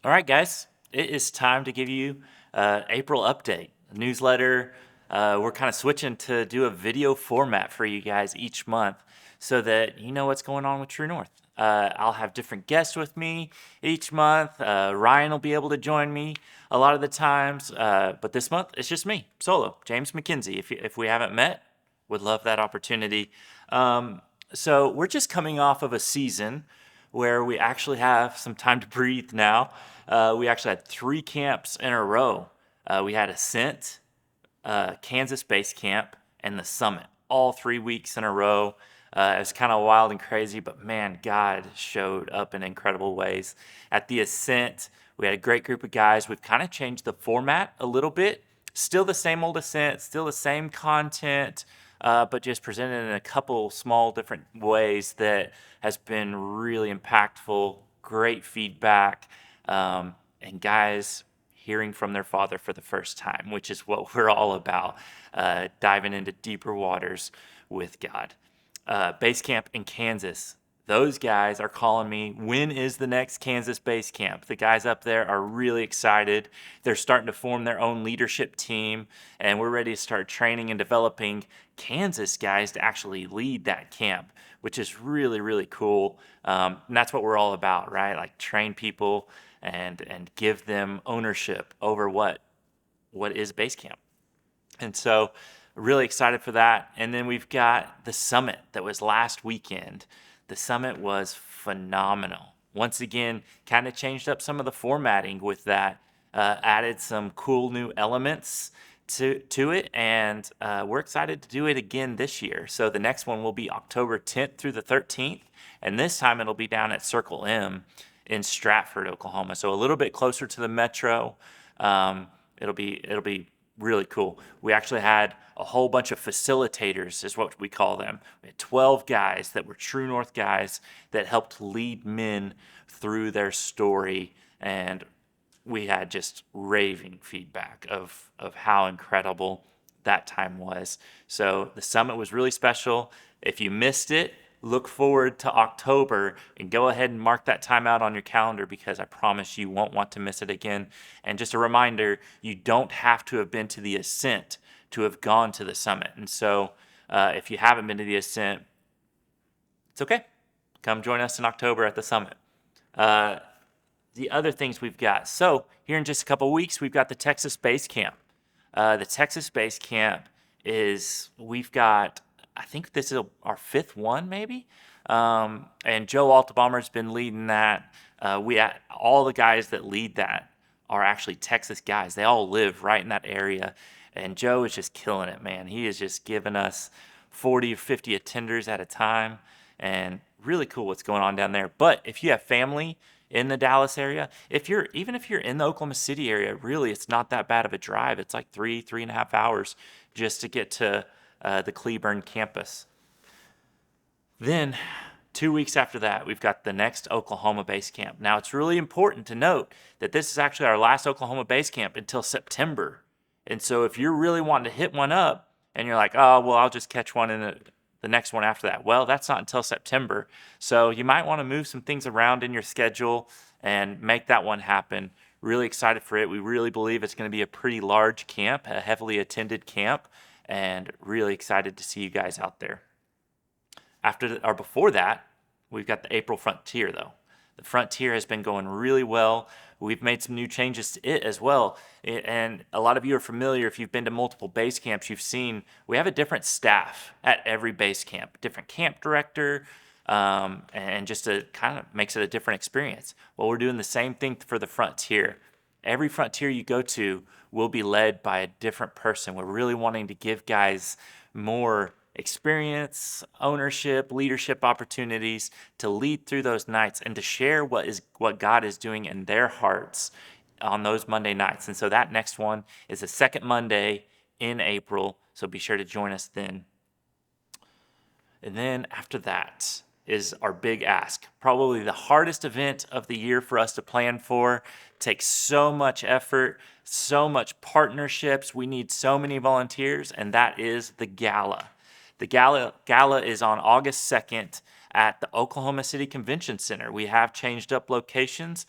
All right, guys, it is time to give you April update newsletter. We're kind of switching to do a video format for you guys each month so that you know what's going on with True North. I'll have different guests with me each month. Ryan will be able to join me a lot of the times, but this month it's just me, solo, James McKenzie. If we haven't met, would love that opportunity. So we're just coming off of a season where we actually have some time to breathe now. We actually had 3 camps in a row. We had Ascent, Kansas Basecamp, and the Summit, all 3 weeks in a row. It was kind of wild and crazy, but man, God showed up in incredible ways. At the Ascent, we had a great group of guys. We've kind of changed the format a little bit. Still the same old Ascent, still the same content, but just presented in a couple small different ways that has been really impactful. Great feedback, and guys hearing from their father for the first time, which is what we're all about, diving into deeper waters with God. Base camp in Kansas. Those guys are calling me. When is the next Kansas base camp? The guys up there are really excited. They're starting to form their own leadership team, and we're ready to start training and developing Kansas guys to actually lead that camp, which is really, really cool. And that's what we're all about, right? Like train people and give them ownership over what is base camp. And so, really excited for that. And then we've got the summit that was last weekend. The summit was phenomenal. Once again, kind of changed up some of the formatting with that, added some cool new elements to it, and we're excited to do it again this year. So the next one will be October 10th through the 13th, and this time it'll be down at Circle M in Stratford, Oklahoma. So a little bit closer to the metro. It'll be really cool. We actually had a whole bunch of facilitators, is what we call them. We had 12 guys that were True North guys that helped lead men through their story, and we had just raving feedback of how incredible that time was. So the summit was really special. If you missed it, look forward to October and go ahead and mark that time out on your calendar, because I promise you won't want to miss it again. And just a reminder, you don't have to have been to the Ascent to have gone to the summit. And so if you haven't been to the Ascent, it's okay. Come join us in October at the summit. The other things we've got. So here in just a couple of weeks, we've got the Texas Base Camp. The Texas Base Camp we've got, I think this is our fifth one, maybe. And Joe Altabomber's been leading that. All the guys that lead that are actually Texas guys. They all live right in that area. And Joe is just killing it, man. He is just giving us 40 or 50 attenders at a time, and really cool what's going on down there. But if you have family in the Dallas area, even if you're in the Oklahoma City area, really it's not that bad of a drive. It's like 3.5 hours just to get to the Cleburne campus. Then 2 weeks after that, we've got the next Oklahoma base camp. Now, it's really important to note that this is actually our last Oklahoma base camp until September. And so if you're really wanting to hit one up and you're like, oh, well, I'll just catch one in the next one after that. Well, that's not until September. So you might want to move some things around in your schedule and make that one happen. Really excited for it. We really believe it's going to be a pretty large camp, a heavily attended camp, and really excited to see you guys out there. Before that, we've got the April Frontier, though. The Frontier has been going really well. We've made some new changes to it as well. And a lot of you are familiar, if you've been to multiple base camps, you've seen we have a different staff at every base camp, different camp director, and just a kind of makes it a different experience. Well, we're doing the same thing for the Frontier. Every Frontier you go to will be led by a different person. We're really wanting to give guys more experience, ownership, leadership opportunities to lead through those nights and to share what God is doing in their hearts on those Monday nights. And so that next one is the second Monday in April, so be sure to join us then. And then after that is our big ask, probably the hardest event of the year for us to plan for. Takes so much effort, so much partnerships. We need so many volunteers, and that is the Gala. The Gala is on August 2nd at the Oklahoma City Convention Center. We have changed up locations,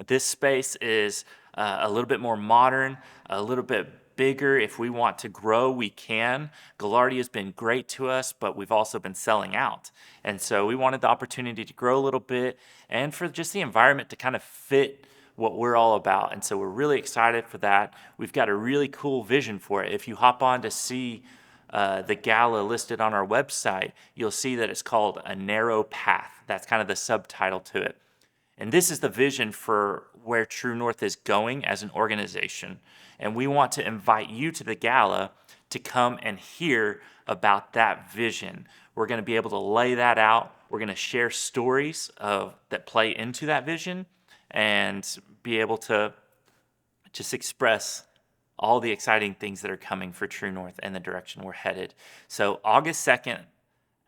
This space is a little bit more modern, a little bit bigger. If we want to grow, we can. Gallardi has been great to us, but we've also been selling out. And so we wanted the opportunity to grow a little bit and for just the environment to kind of fit what we're all about. And so we're really excited for that. We've got a really cool vision for it. If you hop on to see the gala listed on our website, you'll see that it's called A Narrow Path. That's kind of the subtitle to it. And this is the vision for where True North is going as an organization. And we want to invite you to the gala to come and hear about that vision. We're going to be able to lay that out. We're going to share stories that play into that vision and be able to just express all the exciting things that are coming for True North and the direction we're headed. So August 2nd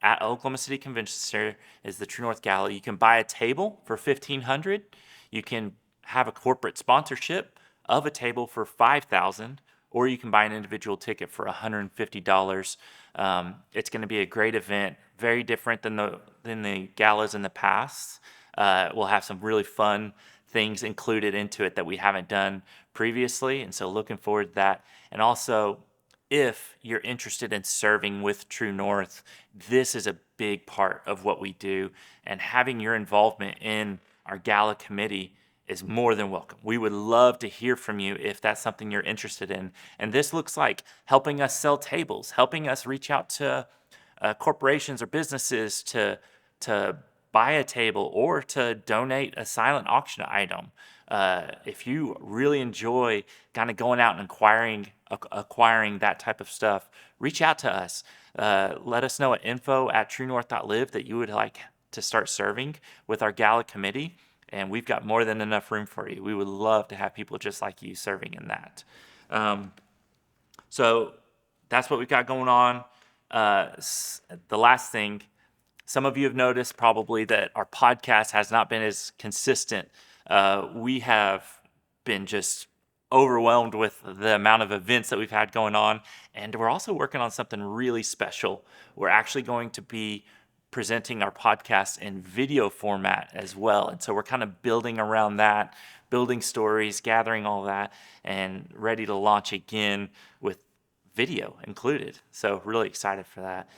at Oklahoma City Convention Center is the True North Gala. You can buy a table for $1,500. You can have a corporate sponsorship of a table for $5,000, or you can buy an individual ticket for $150. It's going to be a great event, very different than the galas in the past. We'll have some really fun things included into it that we haven't done previously, and so looking forward to that. And also, if you're interested in serving with True North, this is a big part of what we do, and having your involvement in our gala committee is more than welcome. We would love to hear from you if that's something you're interested in. And this looks like helping us sell tables, helping us reach out to corporations or businesses to buy a table or to donate a silent auction item. If you really enjoy kind of going out and acquiring that type of stuff, reach out to us. Let us know at info@truenorth.live that you would like to start serving with our gala committee, and we've got more than enough room for you. We would love to have people just like you serving in that. So that's what we've got going on. The last thing, some of you have noticed probably that our podcast has not been as consistent. We have been just overwhelmed with the amount of events that we've had going on, and we're also working on something really special. We're actually going to be presenting our podcast in video format as well, and so we're kind of building around that, building stories, gathering all that, and ready to launch again with video included. So really excited for that.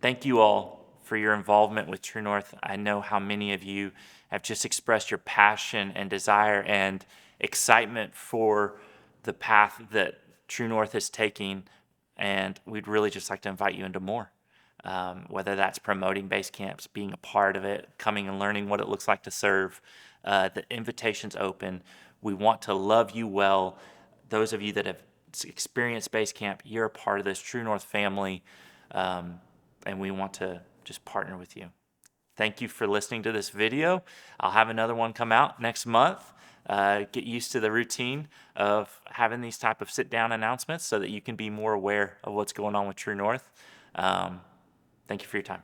Thank you all for your involvement with True North. I know how many of you have just expressed your passion and desire and excitement for the path that True North is taking, and we'd really just like to invite you into more. Whether that's promoting Basecamps, being a part of it, coming and learning what it looks like to serve. The invitation's open. We want to love you well. Those of you that have experienced Basecamp, you're a part of this True North family, and we want to just partner with you. Thank you for listening to this video. I'll have another one come out next month. Get used to the routine of having these type of sit-down announcements so that you can be more aware of what's going on with True North. Thank you for your time.